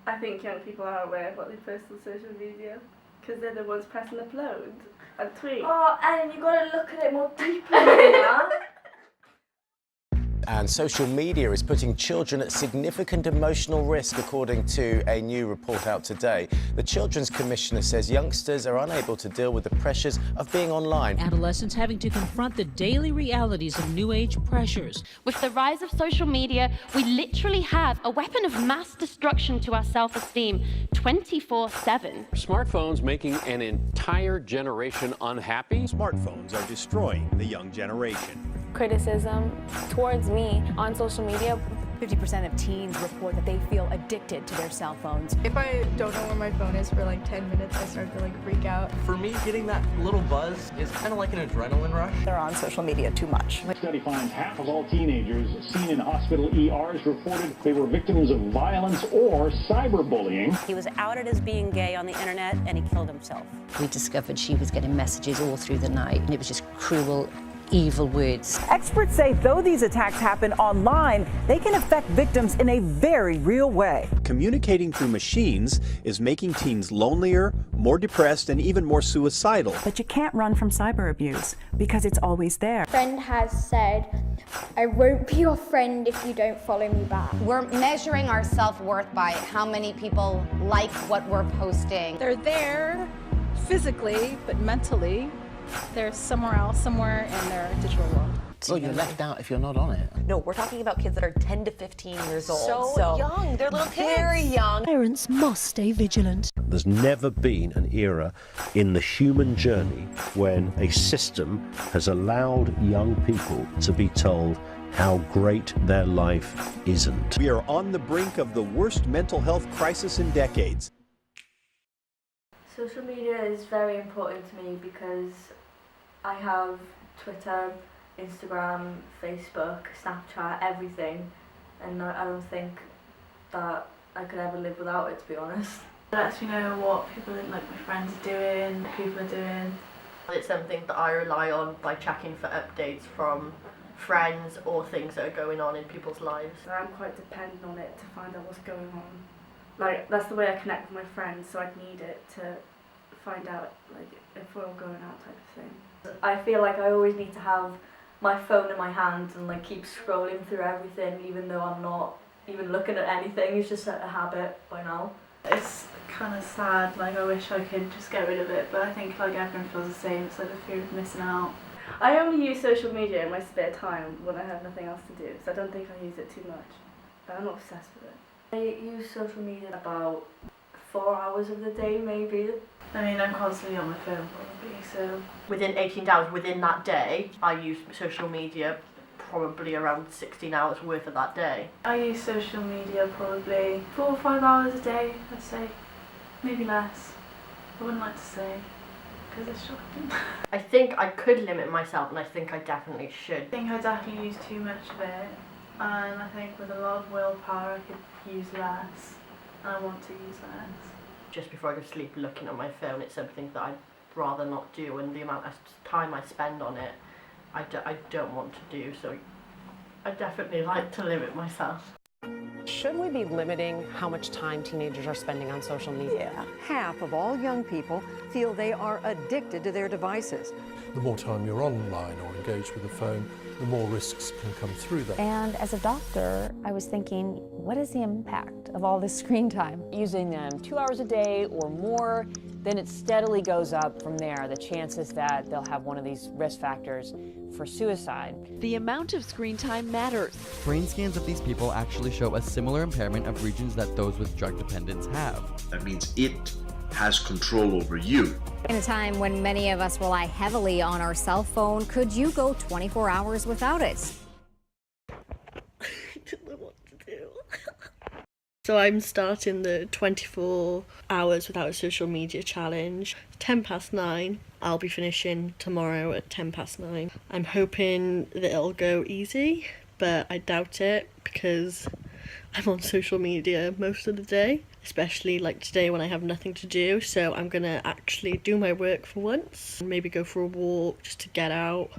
I think young people are aware of what they post on social media because they're the ones pressing upload and tweet. Oh, and you got to look at it more deeply than that. And social media is putting children at significant emotional risk, according to a new report out today. The Children's Commissioner says youngsters are unable to deal with the pressures of being online. Adolescents having to confront the daily realities of new age pressures. With the rise of social media, we literally have a weapon of mass destruction to our self-esteem 24/7. Smartphones making an entire generation unhappy. Smartphones are destroying the young generation. Criticism towards me on social media. 50% of teens report that they feel addicted to their cell phones. If I don't know where my phone is for like 10 minutes, I start to freak out. For me, getting that little buzz is kind of like an adrenaline rush. They're on social media too much. A study finds half of all teenagers seen in hospital ERs reported they were victims of violence or cyberbullying. He was outed as being gay on the internet and he killed himself. We discovered she was getting messages all through the night and it was just cruel, evil words. Experts say though these attacks happen online, they can affect victims in a very real way. Communicating through machines is making teens lonelier, more depressed, and even more suicidal. But you can't run from cyber abuse because it's always there. A friend has said, I won't be your friend if you don't follow me back. We're measuring our self-worth by how many people like what we're posting. They're there physically, but mentally, they're somewhere else, somewhere in their digital world. Well, you're left out if you're not on it. No, we're talking about kids that are 10 to 15 years old. So young, they're little kids. Very young. Parents must stay vigilant. There's never been an era in the human journey when a system has allowed young people to be told how great their life isn't. We are on the brink of the worst mental health crisis in decades. Social media is very important to me because I have Twitter, Instagram, Facebook, Snapchat, everything, and I don't think that I could ever live without it, to be honest. It lets me know what people like my friends are doing, what people are doing. It's something that I rely on by checking for updates from friends or things that are going on in people's lives. I'm quite dependent on it to find out what's going on. Like, that's the way I connect with my friends, so I'd need it to find out, like, if we're all going out type of thing. I feel like I always need to have my phone in my hand and, like, keep scrolling through everything, even though I'm not even looking at anything. It's just a habit by now. It's kind of sad, like, I wish I could just get rid of it, but I think, like, everyone feels the same. It's like the fear of missing out. I only use social media in my spare time when I have nothing else to do, so I don't think I use it too much. But I'm not obsessed with it. I use social media about 4 hours of the day, maybe. I mean, I'm constantly on my phone probably, so... Within 18 hours, within that day, I use social media probably around 16 hours worth of that day. I use social media probably 4 or 5 hours a day, I'd say. Maybe less. I wouldn't like to say, because it's shocking. I think I could limit myself, and I think I definitely should. I think I definitely use too much of it, and I think with a lot of willpower I could use less, and I want to use less. Just before I go to sleep looking at my phone, it's something that I'd rather not do, and the amount of time I spend on it, I don't want to do, so I definitely like to limit myself. Should we be limiting how much time teenagers are spending on social media? Half of all young people feel they are addicted to their devices. The more time you're online or engaged with the phone, the more risks can come through that. And as a doctor, I was thinking, what is the impact of all this screen time? Using them 2 hours a day or more, then it steadily goes up from there. The chances that they'll have one of these risk factors for suicide. The amount of screen time matters. Brain scans of these people actually show a similar impairment of regions that those with drug dependence have. That means it has control over you. In a time when many of us rely heavily on our cell phone, could you go 24 hours without it? I don't know what to do. So I'm starting the 24 hours without a social media challenge. 9:10. I'll be finishing tomorrow at 9:10. I'm hoping that it'll go easy, but I doubt it because I'm on social media most of the day, especially like today when I have nothing to do. So I'm gonna actually do my work for once and maybe go for a walk just to get out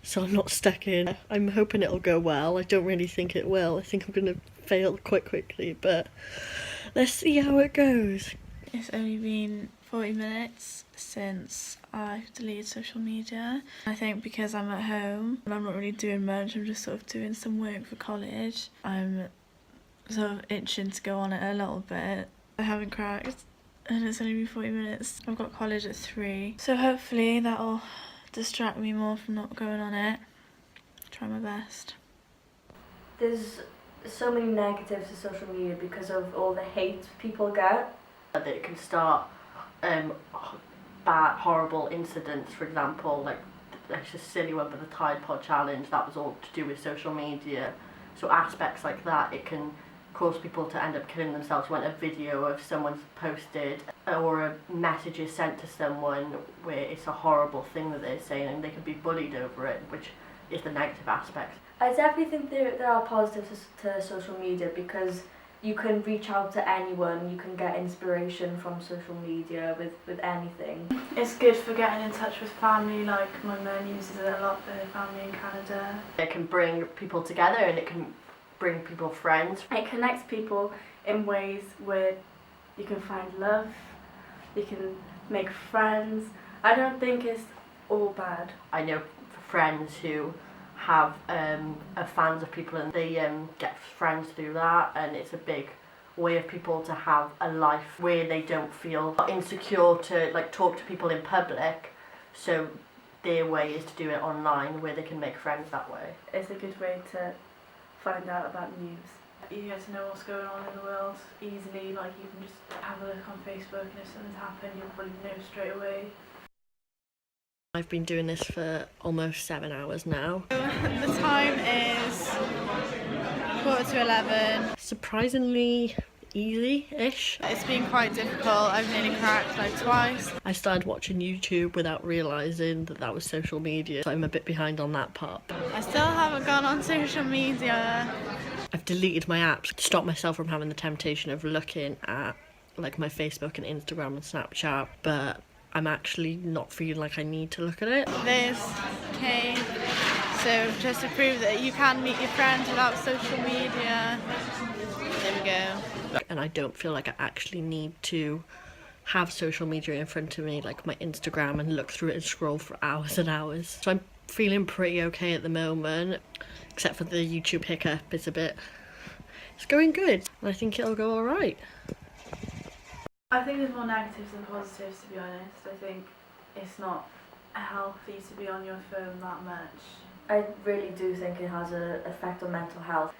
so I'm not stuck in. I'm hoping it'll go well. I don't really think it will. I think I'm gonna fail quite quickly, but Let's see how it goes. It's only been 40 minutes since I deleted social media. I think because I'm at home and I'm not really doing much, I'm just sort of doing some work for college. I'm sort of itching to go on it a little bit. I haven't cracked and it's only been 40 minutes. I've got college at 3, so hopefully that'll distract me more from not going on it. Try my best. There's so many negatives to social media because of all the hate people get. That it can start bad, horrible incidents, for example, like there's a silly one with the Tide Pod challenge, that was all to do with social media. So aspects like that, it can cause people to end up killing themselves when a video of someone's posted or a message is sent to someone where it's a horrible thing that they're saying and they can be bullied over it, which is the negative aspect. I definitely think there are positives to social media because you can reach out to anyone, you can get inspiration from social media with anything. It's good for getting in touch with family, like my mum uses it a lot for her family in Canada. It can bring people together and it can bring people friends. It connects people in ways where you can find love, you can make friends. I don't think it's all bad. I know friends who have are fans of people and they get friends through that, and it's a big way of people to have a life where they don't feel insecure to like talk to people in public, so their way is to do it online where they can make friends that way. It's a good way to find out about news. You get to know what's going on in the world easily, like you can just have a look on Facebook and if something's happened you'll probably know straight away. I've been doing this for almost 7 hours now. The time is 11:15. Surprisingly easy-ish. It's been quite difficult. I've nearly cracked like twice. I started watching YouTube without realising that that was social media, so I'm a bit behind on that part. I still haven't gone on social media. I've deleted my apps to stop myself from having the temptation of looking at like my Facebook and Instagram and Snapchat, but I'm actually not feeling like I need to look at it. This came so just to prove that you can meet your friends without social media. There we go. And I don't feel like I actually need to have social media in front of me, like my Instagram, and look through it and scroll for hours and hours. So I'm feeling pretty okay at the moment, except for the YouTube hiccup. It's going good, and I think it'll go alright. I think there's more negatives than positives, to be honest. I think it's not healthy to be on your phone that much. I really do think it has an effect on mental health.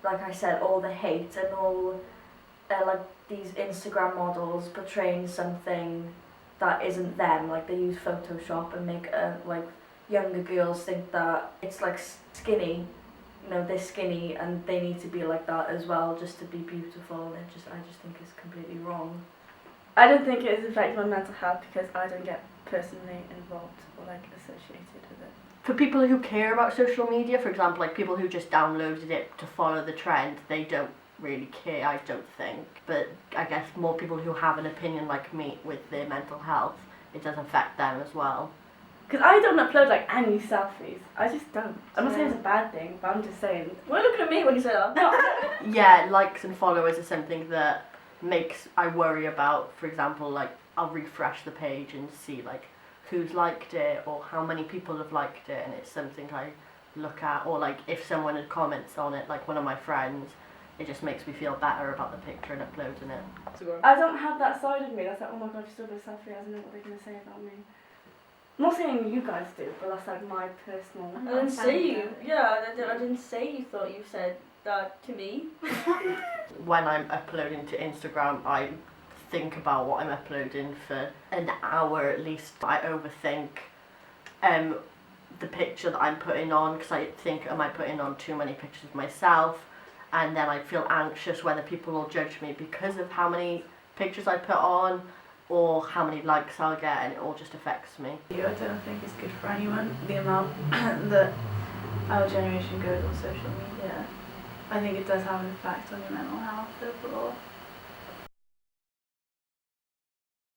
Like I said, all the hate and all like these Instagram models portraying something that isn't them. Like they use Photoshop and make like younger girls think that it's like skinny. You know, they're skinny and they need to be like that as well just to be beautiful. I just think it's completely wrong. I don't think it has affected my mental health because I don't get personally involved or like associated with it. For people who care about social media, for example, like people who just downloaded it to follow the trend, they don't really care, I don't think. But I guess more people who have an opinion like me with their mental health, it does affect them as well. Because I don't upload like any selfies. I just don't. I'm not saying it's a bad thing, but I'm just saying. Why are you looking at me when you say that? No. Yeah, likes and followers is something that I worry about. For example, like I'll refresh the page and see like who's liked it or how many people have liked it, and it's something I look at. Or like if someone had comments on it, like one of my friends, it just makes me feel better about the picture and uploading it. I don't have that side of me. That's like, oh my god, you still got a selfie. I don't know what they're gonna say about me. I'm not saying you guys do, but that's like my personal. I didn't say you. Yeah, I didn't say you thought you said that to me. When I'm uploading to Instagram, I think about what I'm uploading for an hour at least. I overthink the picture that I'm putting on because I think, am I putting on too many pictures of myself? And then I feel anxious whether people will judge me because of how many pictures I put on or how many likes I'll get, and it all just affects me. I don't think it's good for anyone, the amount that our generation goes on social media. I think it does have an effect on your mental health overall.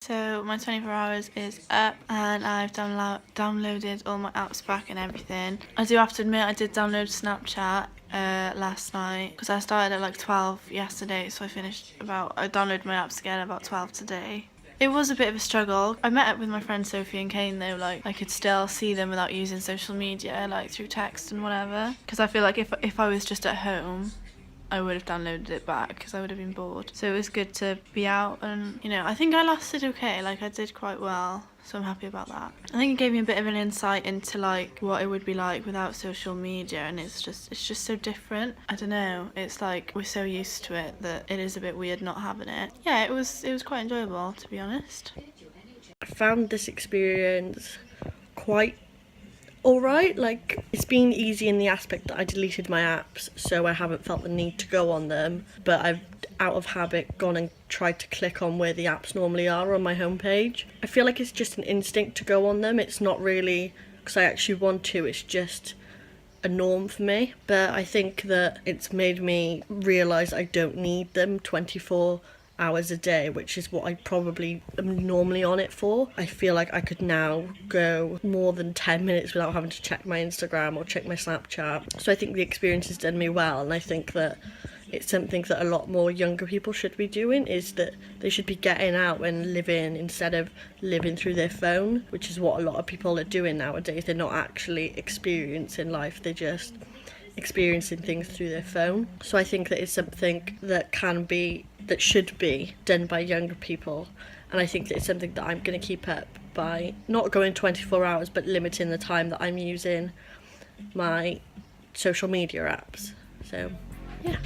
So my 24 hours is up and I've downloaded all my apps back and everything. I do have to admit I did download Snapchat last night because I started at like 12 yesterday, so I downloaded my apps again about 12 today. It was a bit of a struggle. I met up with my friends Sophie and Kane though, like I could still see them without using social media, like through text and whatever. Because I feel like if I was just at home, I would have downloaded it back because I would have been bored. So it was good to be out and, you know, I think I lasted okay, like I did quite well. So I'm happy about that. I think it gave me a bit of an insight into like what it would be like without social media, and it's just so different. I don't know, it's like we're so used to it that it is a bit weird not having it. Yeah, it was quite enjoyable, to be honest. I found this experience quite alright. Like, it's been easy in the aspect that I deleted my apps, so I haven't felt the need to go on them, but I've out of habit gone and tried to click on where the apps normally are on my homepage. I feel like it's just an instinct to go on them. It's not really because I actually want to, it's just a norm for me. But I think that it's made me realise I don't need them 24 hours a day, which is what I probably am normally on it for. I feel like I could now go more than 10 minutes without having to check my Instagram or check my Snapchat. So I think the experience has done me well, and I think that it's something that a lot more younger people should be doing, is that they should be getting out and living instead of living through their phone, which is what a lot of people are doing nowadays. They're not actually experiencing life, they're just experiencing things through their phone. So I think that it's something that should be done by younger people, and I think that it's something that I'm going to keep up by not going 24 hours but limiting the time that I'm using my social media apps. So yeah.